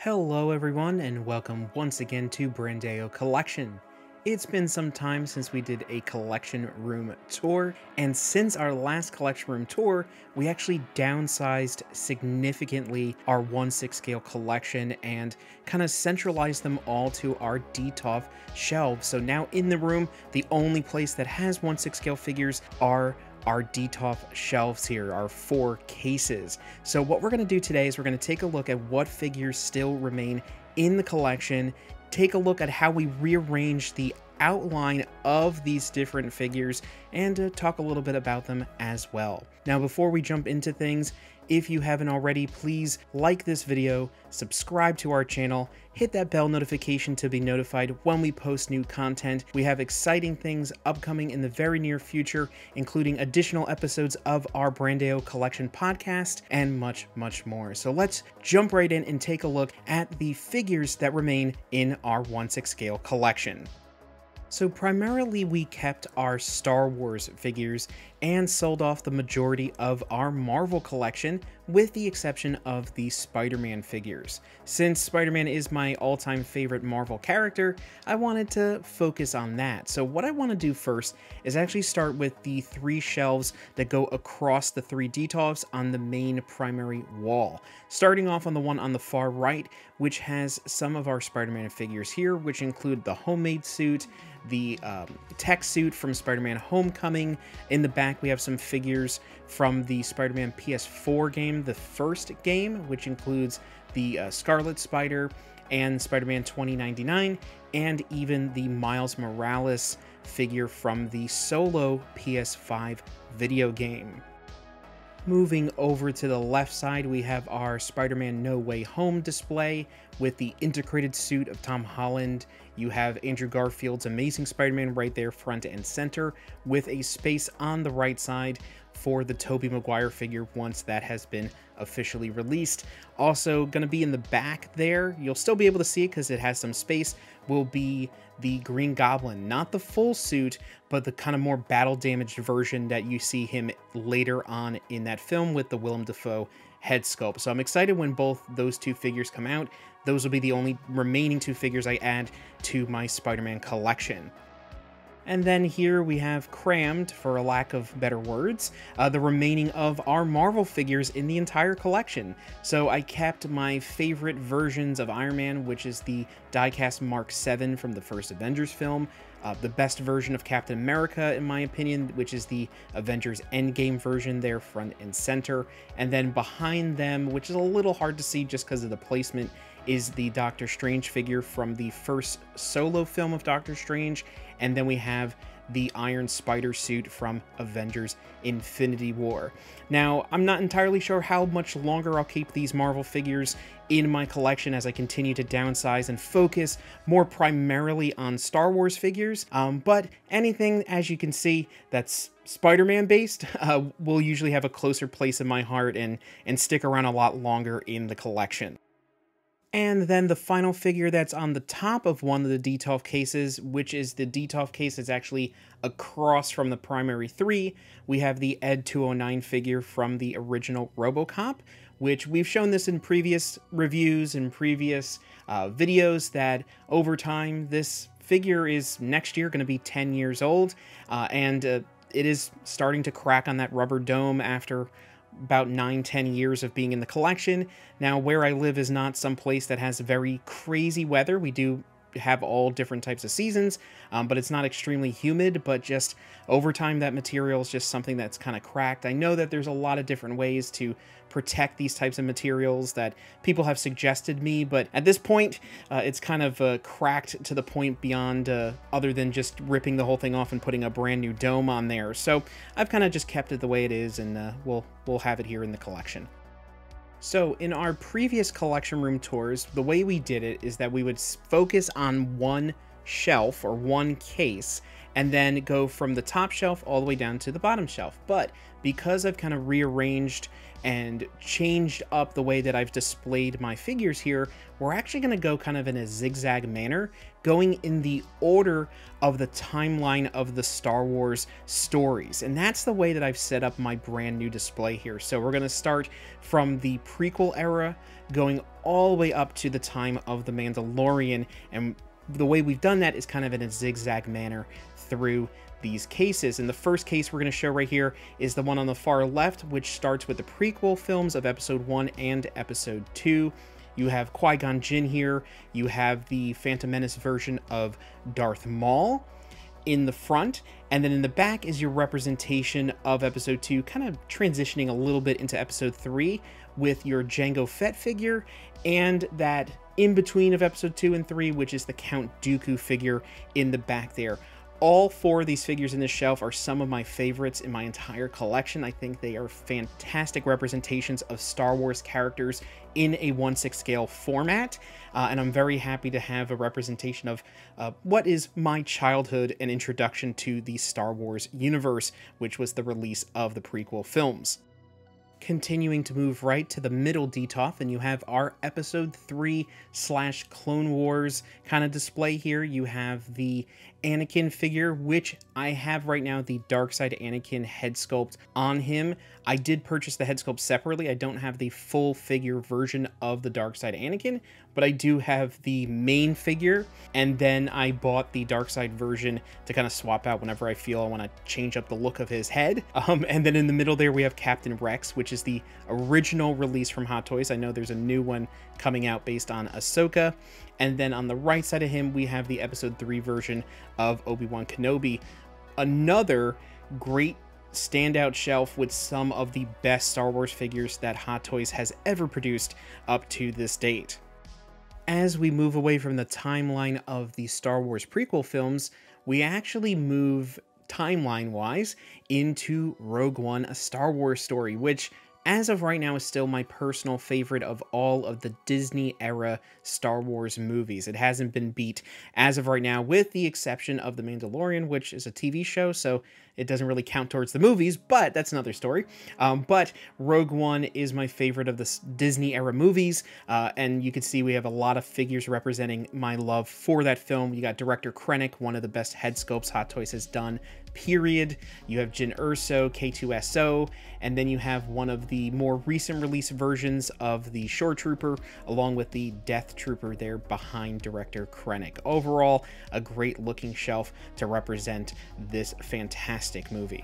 Hello everyone and welcome once again to Brandao Collection. It's been some time since we did a collection room tour, and since our last collection room tour, we actually downsized significantly our 1/6 scale collection and kind of centralized them all to our DTOF shelves. So now in the room, the only place that has 1/6 scale figures are our DTOF shelves here, our 4 cases. So what we're going to do today is we're going to take a look at what figures still remain in the collection, take a look at how we rearrange the outline of these different figures, and talk a little bit about them as well. Now before we jump into things, if you haven't already, please like this video, subscribe to our channel, hit that bell notification to be notified when we post new content. We have exciting things upcoming in the very near future, including additional episodes of our Brandao Collection podcast and much, much more. So let's jump right in and take a look at the figures that remain in our 1/6 scale collection. So primarily we kept our Star Wars figures and sold off the majority of our Marvel collection, with the exception of the Spider-Man figures. Since Spider-Man is my all-time favorite Marvel character, I wanted to focus on that. So what I want to do first is actually start with the 3 shelves that go across the 3 DTOFs on the main primary wall. Starting off on the one on the far right, which has some of our Spider-Man figures here, which include the homemade suit, the tech suit from Spider-Man Homecoming. In the back we have some figures from the Spider-Man PS4 game, the first game, which includes the Scarlet Spider and Spider-Man 2099, and even the Miles Morales figure from the Solo PS5 video game. Moving over to the left side, we have our Spider-Man No Way Home display with the integrated suit of Tom Holland. You have Andrew Garfield's Amazing Spider-Man right there front and center, with a space on the right side for the Tobey Maguire figure once that has been officially released. Also going to be in the back there, you'll still be able to see it because it has some space, will be the Green Goblin. Not the full suit, but the kind of more battle damaged version that you see him later on in that film with the Willem Dafoe head sculpt. So I'm excited when both those 2 figures come out. Those will be the only remaining 2 figures I add to my Spider-Man collection. And then here we have crammed, for a lack of better words, the remaining of our Marvel figures in the entire collection. So I kept my favorite versions of Iron Man, which is the diecast Mark 7 from the first Avengers film, the best version of Captain America in my opinion, which is the Avengers Endgame version there front and center, and then behind them, which is a little hard to see just because of the placement, is the Doctor Strange figure from the first solo film of Doctor Strange, and then we have the Iron Spider suit from Avengers Infinity War. Now, I'm not entirely sure how much longer I'll keep these Marvel figures in my collection as I continue to downsize and focus more primarily on Star Wars figures, but anything, as you can see, that's Spider-Man based will usually have a closer place in my heart and stick around a lot longer in the collection. And then the final figure that's on the top of one of the DTOF cases, which is the DTOF case that's actually across from the primary 3, we have the Ed 209 figure from the original Robocop, which we've shown this in previous reviews and previous videos that over time this figure is next year going to be 10 years old, and it is starting to crack on that rubber dome after about 9-10 years of being in the collection. Now, where I live is not some place that has very crazy weather. We do have all different types of seasons, but it's not extremely humid, but just over time that material is just something that's kind of cracked. I know that there's a lot of different ways to protect these types of materials that people have suggested me, but at this point it's kind of cracked to the point beyond other than just ripping the whole thing off and putting a brand new dome on there. So I've kind of just kept it the way it is, and we'll have it here in the collection. So in our previous collection room tours, the way we did it is that we would focus on one shelf or one case and then go from the top shelf all the way down to the bottom shelf. But because I've kind of rearranged and changed up the way that I've displayed my figures here, we're actually going to go kind of in a zigzag manner, going in the order of the timeline of the Star Wars stories. And that's the way that I've set up my brand new display here. So we're going to start from the prequel era, going all the way up to the time of the Mandalorian, and the way we've done that is kind of in a zigzag manner through these cases. And the first case we're going to show right here is the one on the far left, which starts with the prequel films of episode 1 and episode 2. You have Qui-Gon Jinn here, you have the Phantom Menace version of Darth Maul in the front, and then in the back is your representation of episode 2, kind of transitioning a little bit into episode 3 with your Jango Fett figure, and that in between of episode 2 and 3, which is the Count Dooku figure in the back there. All 4 of these figures in this shelf are some of my favorites in my entire collection. I think they are fantastic representations of Star Wars characters in a 1/6 scale format, and I'm very happy to have a representation of what is my childhood and introduction to the Star Wars universe, which was the release of the prequel films. Continuing to move right to the middle DTOF, and you have our episode 3/Clone Wars kind of display here. You have the Anakin figure, which I have right now, the Darkside Anakin head sculpt on him. I did purchase the head sculpt separately. I don't have the full figure version of the Darkside Anakin, but I do have the main figure, and then I bought the Darkside version to kind of swap out whenever I feel I want to change up the look of his head. And then in the middle there we have Captain Rex, which is the original release from Hot Toys. I know there's a new one coming out based on Ahsoka. And then on the right side of him, we have the episode 3 version of Obi-Wan Kenobi. Another great standout shelf with some of the best Star Wars figures that Hot Toys has ever produced up to this date. As we move away from the timeline of the Star Wars prequel films, we actually move timeline-wise into Rogue One, A Star Wars Story, which as of right now is still my personal favorite of all of the Disney era Star Wars movies. It hasn't been beat as of right now, with the exception of The Mandalorian, which is a TV show, so it doesn't really count towards the movies, but that's another story. But Rogue One is my favorite of the Disney era movies, and you can see we have a lot of figures representing my love for that film. You got Director Krennic, one of the best head sculpts Hot Toys has done, period. You have Jyn Erso, K2SO, and then you have one of the more recent release versions of the Shore Trooper, along with the Death Trooper there behind Director Krennic. Overall, a great looking shelf to represent this fantastic movie.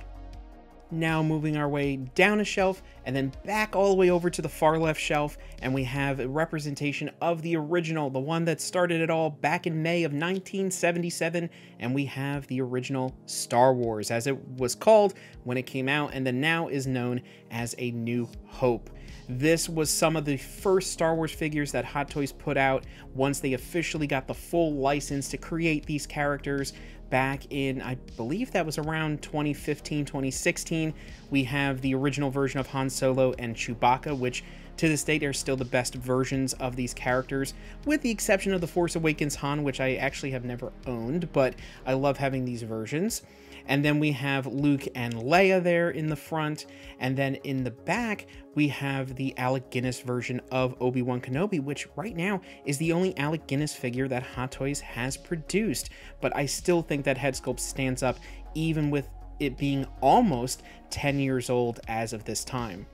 Now moving our way down a shelf and then back all the way over to the far left shelf, and we have a representation of the original, the one that started it all back in May of 1977, and we have the original Star Wars, as it was called when it came out, and then now is known as A New Hope. This was some of the first Star Wars figures that Hot Toys put out once they officially got the full license to create these characters back in, I believe that was around 2015, 2016. We have the original version of Han Solo and Chewbacca, which to this date are still the best versions of these characters, with the exception of the Force Awakens Han, which I actually have never owned, but I love having these versions. And then we have Luke and Leia there in the front, and then in the back we have the Alec Guinness version of Obi-Wan Kenobi, which right now is the only Alec Guinness figure that Hot Toys has produced, but I still think that head sculpt stands up even with it being almost 10 years old as of this time.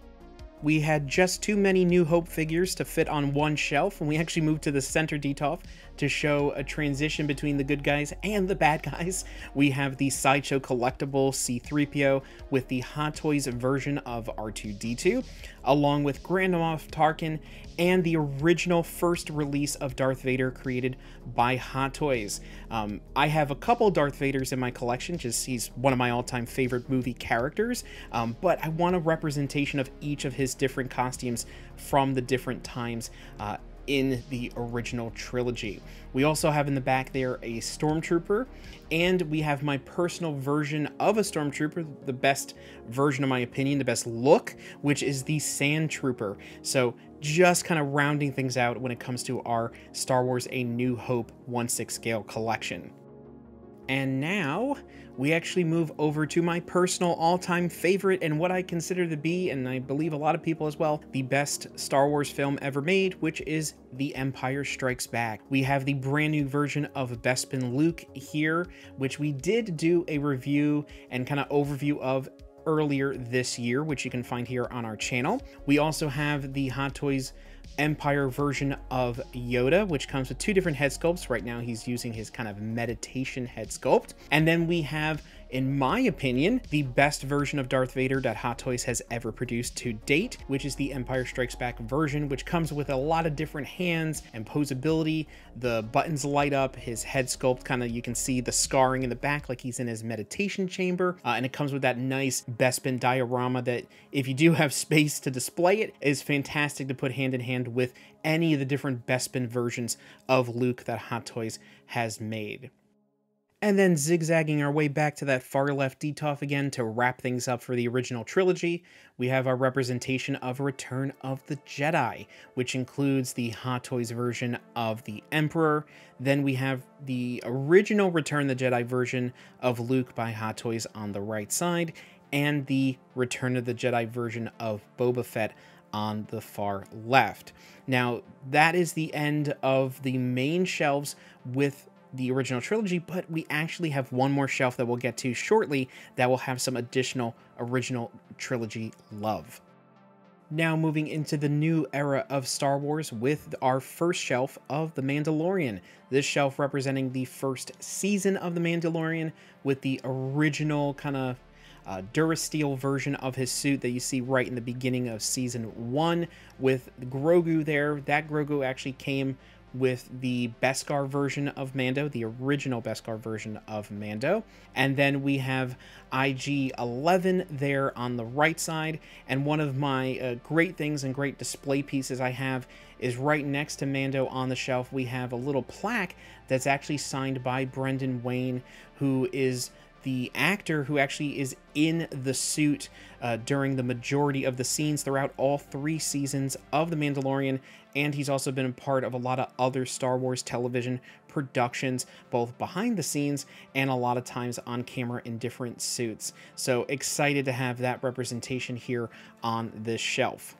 We had just too many New Hope figures to fit on one shelf, and we actually moved to the center DTOF to show a transition between the good guys and the bad guys. We have the Sideshow Collectible C-3PO with the Hot Toys version of R2-D2, along with Grand Moff Tarkin and the original first release of Darth Vader created by Hot Toys. I have a couple Darth Vaders in my collection, just he's one of my all-time favorite movie characters, but I want a representation of each of his different costumes from the different times in the original trilogy. We also have in the back there a Stormtrooper, and we have my personal version of a Stormtrooper, the best version in my opinion, the best look, which is the Sand Trooper. So just kind of rounding things out when it comes to our Star Wars A New Hope 1/6 scale collection. And now we actually move over to my personal all-time favorite and what I consider to be, and I believe a lot of people as well, the best Star Wars film ever made, which is The Empire Strikes Back. We have the brand new version of Bespin Luke here, which we did do a review and kind of overview of earlier this year, which you can find here on our channel. We also have the Hot Toys Empire version of Yoda, which comes with two different head sculpts. Right now he's using his kind of meditation head sculpt. And then we have, in my opinion, the best version of Darth Vader that Hot Toys has ever produced to date, which is the Empire Strikes Back version, which comes with a lot of different hands and posability. The buttons light up, his head sculpt kind of, you can see the scarring in the back like he's in his meditation chamber, and it comes with that nice Bespin diorama that, if you do have space to display it, is fantastic to put hand in hand with any of the different Bespin versions of Luke that Hot Toys has made. And then zigzagging our way back to that far left DTOF again to wrap things up for the original trilogy, we have our representation of Return of the Jedi, which includes the Hot Toys version of the Emperor. Then we have the original Return of the Jedi version of Luke by Hot Toys on the right side, and the Return of the Jedi version of Boba Fett on the far left. Now, that is the end of the main shelves with the original trilogy, but we actually have one more shelf that we'll get to shortly that will have some additional original trilogy love. Now moving into the new era of Star Wars with our first shelf of The Mandalorian. This shelf representing the first season of The Mandalorian with the original kind of Durasteel version of his suit that you see right in the beginning of season 1 with Grogu there. That Grogu actually came with the Beskar version of Mando, the original Beskar version of Mando. And then we have IG-11 there on the right side. And one of my great things and great display pieces I have is right next to Mando on the shelf. We have a little plaque that's actually signed by Brendan Wayne, who is the actor who actually is in the suit during the majority of the scenes throughout all 3 seasons of The Mandalorian, and he's also been a part of a lot of other Star Wars television productions, both behind the scenes and a lot of times on camera in different suits. So excited to have that representation here on this shelf.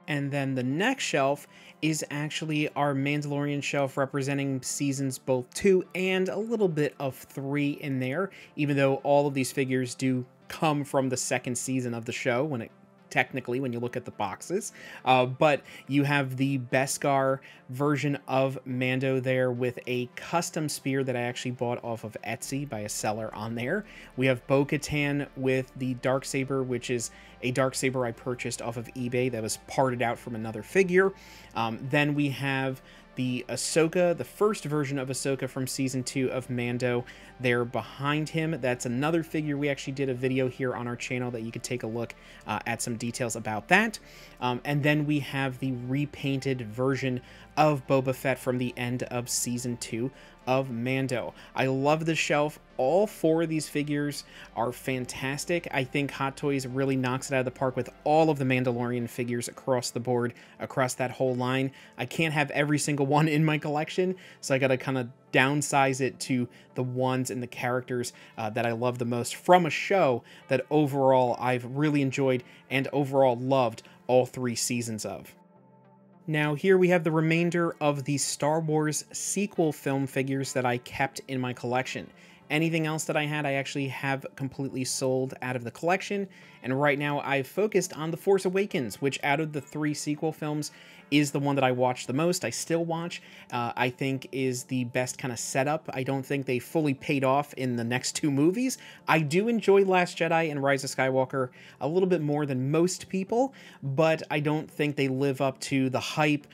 And then the next shelf is actually our Mandalorian shelf representing seasons both 2 and a little bit of 3 in there, even though all of these figures do come from the 2nd season of the show when you look at the boxes. But you have the Beskar version of Mando there with a custom spear that I actually bought off of Etsy by a seller on there. We have Bo-Katan with the Darksaber, which is a Darksaber I purchased off of eBay that was parted out from another figure. Then we have the Ahsoka, the first version of Ahsoka from season 2 of Mando there behind him. That's another figure. We actually did a video here on our channel that you could take a look at some details about that. And then we have the repainted version of Boba Fett from the end of season 2 of Mando. I love the shelf. All 4 of these figures are fantastic. I think Hot Toys really knocks it out of the park with all of the Mandalorian figures across the board, across that whole line. I can't have every single one in my collection, so I gotta kind of downsize it to the ones and the characters that I love the most from a show that overall I've really enjoyed and overall loved all 3 seasons of. Now here we have the remainder of the Star Wars sequel film figures that I kept in my collection. Anything else that I had, I actually have completely sold out of the collection, and right now I've focused on The Force Awakens, which out of the 3 sequel films is the one that I watch the most. I still watch. I think is the best kind of setup. I don't think they fully paid off in the next 2 movies. I do enjoy Last Jedi and Rise of Skywalker a little bit more than most people, but I don't think they live up to the hype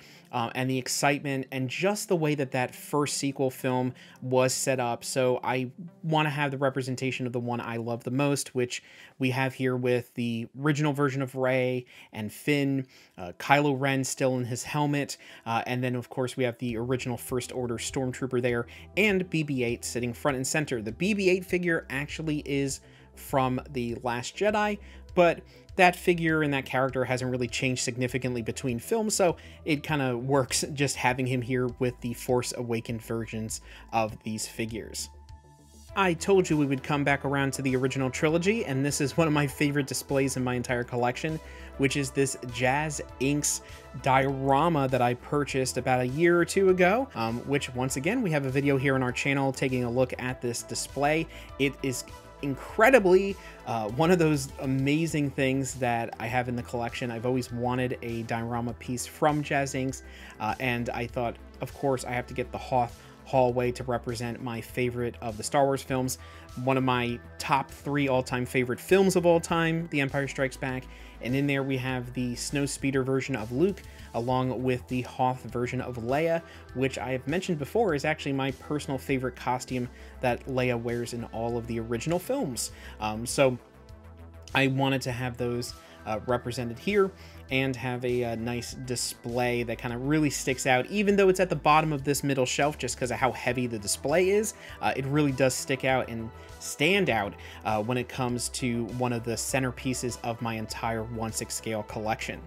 and the excitement and just the way that that first sequel film was set up. So I want to have the representation of the one I love the most, which we have here with the original version of Rey and Finn, Kylo Ren still in his helmet, and then of course we have the original First Order Stormtrooper there, and BB-8 sitting front and center. The BB-8 figure actually is from The Last Jedi, but that figure and that character hasn't really changed significantly between films, so it kind of works just having him here with the Force Awakens versions of these figures. I told you we would come back around to the original trilogy, and this is one of my favorite displays in my entire collection, which is this JazzInc's diorama that I purchased about a year or 2 ago, which once again, we have a video here on our channel taking a look at this display. It is incredibly one of those amazing things that I have in the collection. I've always wanted a diorama piece from JazzInc, and I thought, of course, I have to get the Hoth hallway to represent my favorite of the Star Wars films. One of my top 3 all-time favorite films of all time, The Empire Strikes Back. And in there we have the Snowspeeder version of Luke, along with the Hoth version of Leia, which I have mentioned before is actually my personal favorite costume that Leia wears in all of the original films. So I wanted to have those represented here and have a nice display that kind of really sticks out. Even though it's at the bottom of this middle shelf just because of how heavy the display is, it really does stick out and stand out when it comes to one of the centerpieces of my entire 1/6 scale collection.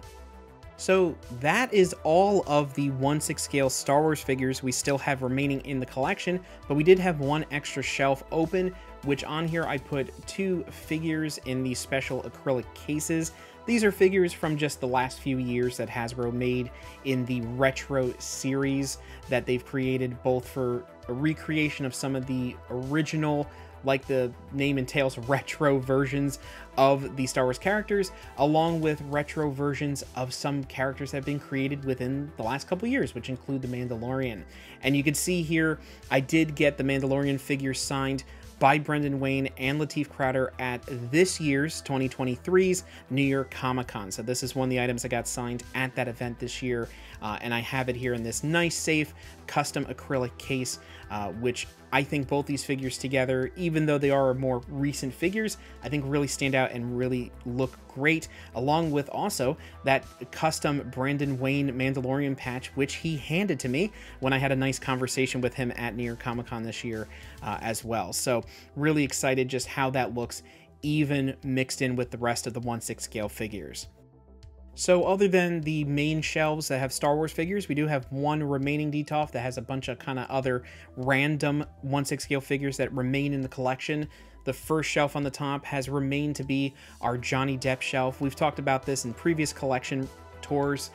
So that is all of the 1/6 scale Star Wars figures we still have remaining in the collection, but we did have one extra shelf open, which on here I put 2 figures in these special acrylic cases. These are figures from just the last few years that Hasbro made in the retro series that they've created, both for a recreation of some of the original, like the name entails, retro versions of the Star Wars characters, along with retro versions of some characters that have been created within the last couple years, which include the Mandalorian. And you can see here, I did get the Mandalorian figure signed by Brendan Wayne and Lateef Crowder at this year's 2023's New York Comic-Con. So this is one of the items that got signed at that event this year, and I have it here in this nice, safe, custom acrylic case, which I think both these figures together, even though they are more recent figures, I think really stand out and really look great, along with also that custom Brandon Wayne Mandalorian patch, which he handed to me when I had a nice conversation with him at New York Comic-Con this year as well. So really excited just how that looks, even mixed in with the rest of the 1/6 scale figures. So other than the main shelves that have Star Wars figures, we do have one remaining DTOF that has a bunch of kind of other random 1/6 scale figures that remain in the collection. The first shelf on the top has remained to be our Johnny Depp shelf. We've talked about this in previous collection tours.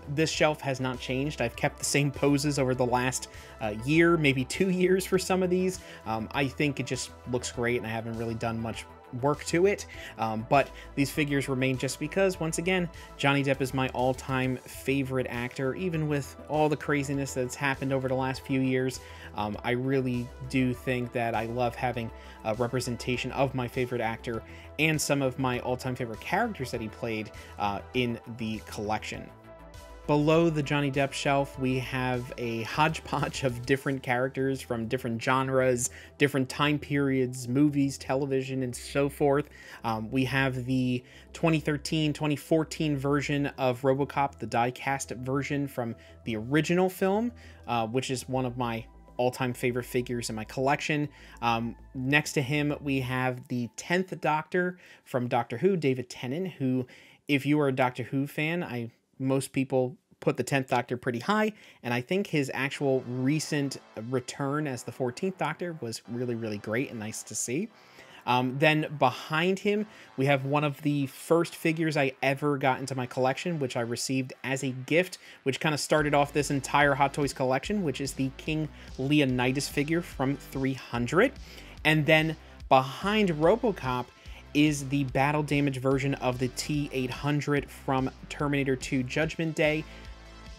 This shelf has not changed. I've kept the same poses over the last year, maybe 2 years for some of these. I think it just looks great, and I haven't really done much work to it, but these figures remain just because, once again, Johnny Depp is my all-time favorite actor. Even with all the craziness that's happened over the last few years, I really do think that I love having a representation of my favorite actor and some of my all-time favorite characters that he played in the collection. Below the Johnny Depp shelf, we have a hodgepodge of different characters from different genres, different time periods, movies, television, and so forth. We have the 2013-2014 version of Robocop, the die-cast version from the original film, which is one of my all-time favorite figures in my collection. Next to him, we have the 10th Doctor from Doctor Who, David Tennant, who, if you are a Doctor Who fan, most people put the 10th Doctor pretty high, and I think his actual recent return as the 14th Doctor was really, really great and nice to see. Then behind him, we have one of the first figures I ever got into my collection, which I received as a gift, which kind of started off this entire Hot Toys collection, which is the King Leonidas figure from 300. And then behind Robocop is the battle damage version of the T-800 from Terminator 2 Judgment Day.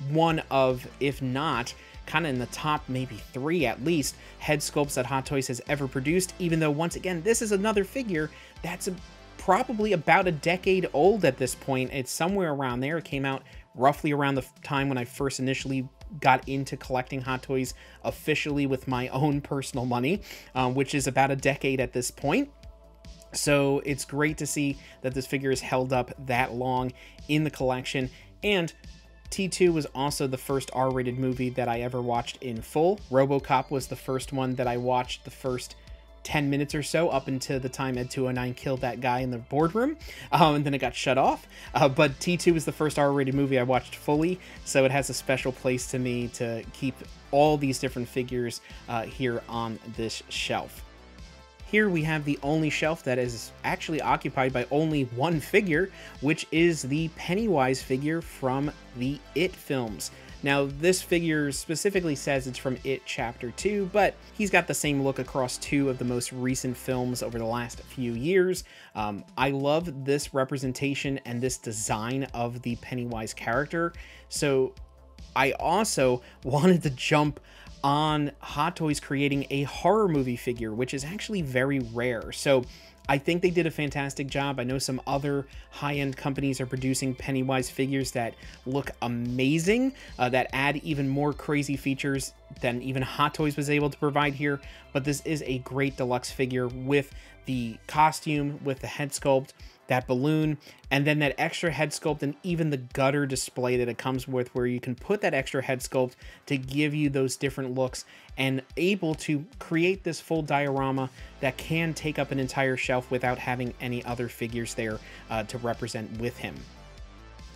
One of, if not, kind of in the top maybe 3 at least, head sculpts that Hot Toys has ever produced, even though, once again, this is another figure that's probably about a decade old at this point. It's somewhere around there. It came out roughly around the time when I first initially got into collecting Hot Toys officially with my own personal money, which is about a decade at this point. So it's great to see that this figure is held up that long in the collection. And T2 was also the first R-rated movie that I ever watched in full. Robocop was the first one that I watched the first 10 minutes or so, up until the time Ed 209 killed that guy in the boardroom, and then it got shut off. But T2 was the first R-rated movie I watched fully, so it has a special place to me to keep all these different figures here on this shelf. Here we have the only shelf that is actually occupied by only one figure, which is the Pennywise figure from the It films. Now, this figure specifically says it's from It Chapter 2, but he's got the same look across 2 of the most recent films over the last few years. I love this representation and this design of the Pennywise character, so I also wanted to jump on Hot Toys creating a horror movie figure, which is actually very rare. So I think they did a fantastic job. I know some other high-end companies are producing Pennywise figures that look amazing, that add even more crazy features than even Hot Toys was able to provide here. But this is a great deluxe figure with the costume, with the head sculpt, that balloon, and then that extra head sculpt, and even the gutter display that it comes with, where you can put that extra head sculpt to give you those different looks, and able to create this full diorama that can take up an entire shelf without having any other figures there to represent with him.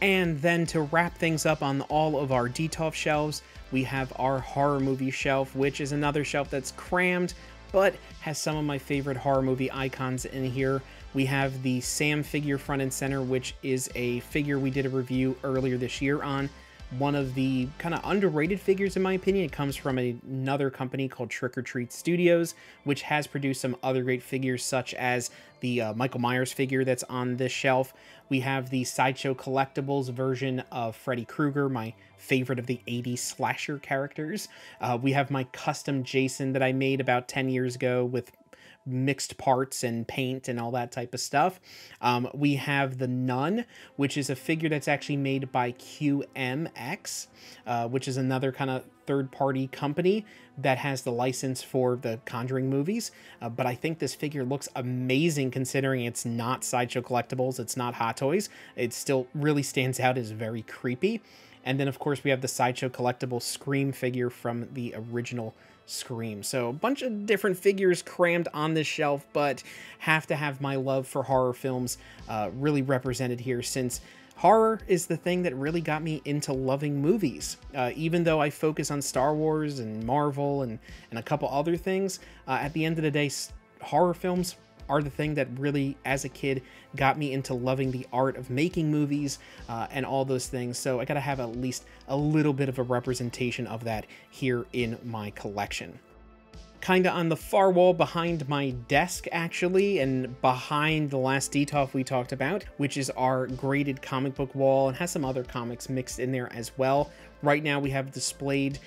And then to wrap things up on all of our DTOF shelves, we have our horror movie shelf, which is another shelf that's crammed, but has some of my favorite horror movie icons in here. We have the Sam figure front and center, which is a figure we did a review earlier this year on. One of the kind of underrated figures, in my opinion. It comes from another company called Trick or Treat Studios, which has produced some other great figures, such as the Michael Myers figure that's on this shelf. We have the Sideshow Collectibles version of Freddy Krueger, my favorite of the 80s slasher characters. We have my custom Jason that I made about 10 years ago with mixed parts and paint and all that type of stuff. We have the Nun, which is a figure that's actually made by QMX, which is another kind of third-party company that has the license for the Conjuring movies. But I think this figure looks amazing considering it's not Sideshow Collectibles, it's not Hot Toys. It still really stands out as very creepy. And then, of course, we have the Sideshow Collectible Scream figure from the original Scream. So a bunch of different figures crammed on this shelf, but have to have my love for horror films really represented here, since horror is the thing that really got me into loving movies. Even though I focus on Star Wars and Marvel and a couple other things, at the end of the day, horror films are the thing that really, as a kid, got me into loving the art of making movies and all those things. So I gotta have at least a little bit of a representation of that here in my collection. Kinda on the far wall behind my desk, actually, and behind the last DTOF we talked about, which is our graded comic book wall, and has some other comics mixed in there as well. Right now we have displayed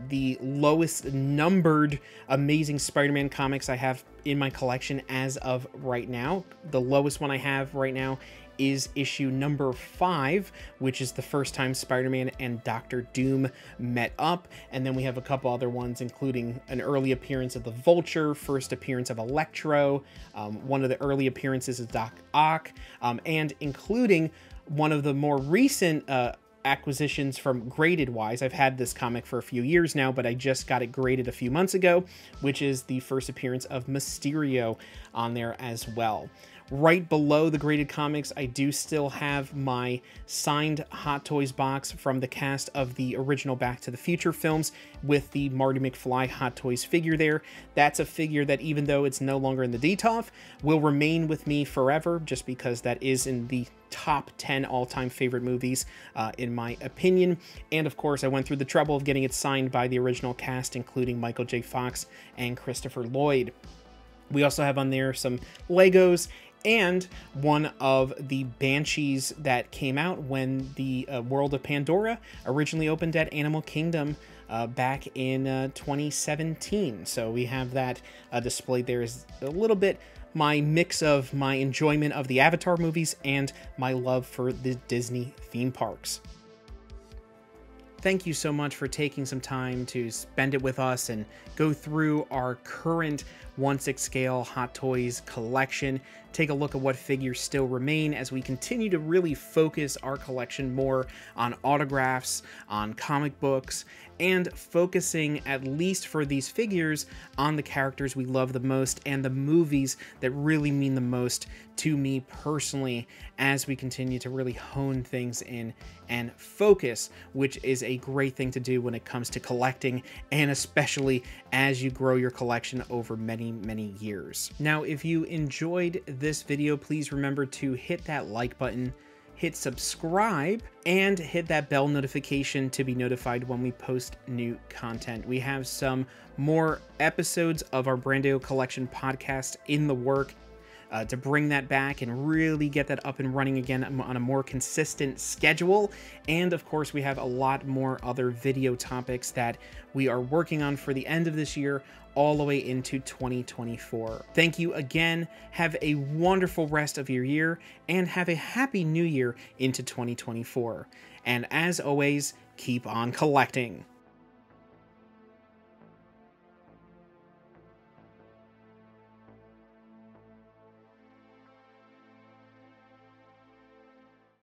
the lowest numbered Amazing Spider-Man comics I have in my collection as of right now. The lowest one I have right now is issue number 5, which is the first time Spider-Man and Dr. Doom met up. And then we have a couple other ones, including an early appearance of the Vulture, first appearance of Electro, one of the early appearances of Doc Ock, and including one of the more recent acquisitions from Graded Wise. I've had this comic for a few years now, but I just got it graded a few months ago, which is the first appearance of Mysterio on there as well. Right below the graded comics, I do still have my signed Hot Toys box from the cast of the original Back to the Future films with the Marty McFly Hot Toys figure there. That's a figure that, even though it's no longer in the DTOF, will remain with me forever, just because that is in the top 10 all-time favorite movies, in my opinion. And of course, I went through the trouble of getting it signed by the original cast, including Michael J. Fox and Christopher Lloyd. We also have on there some Legos and one of the Banshees that came out when the World of Pandora originally opened at Animal Kingdom back in 2017. So we have that displayed there as a little bit my mix of my enjoyment of the Avatar movies and my love for the Disney theme parks. Thank you so much for taking some time to spend it with us and go through our current 1/6 scale Hot Toys collection. Take a look at what figures still remain as we continue to really focus our collection more on autographs, on comic books, and focusing, at least for these figures, on the characters we love the most and the movies that really mean the most to me personally, as we continue to really hone things in and focus, which is a great thing to do when it comes to collecting, and especially as you grow your collection over many years. Now, if you enjoyed this video, please remember to hit that like button, hit subscribe, and hit that bell notification to be notified when we post new content. We have some more episodes of our Brandao Collection podcast in the work to bring that back and really get that up and running again on a more consistent schedule. And of course, we have a lot more other video topics that we are working on for the end of this year, all the way into 2024. Thank you again. Have a wonderful rest of your year, and have a happy new year into 2024. And as always, keep on collecting.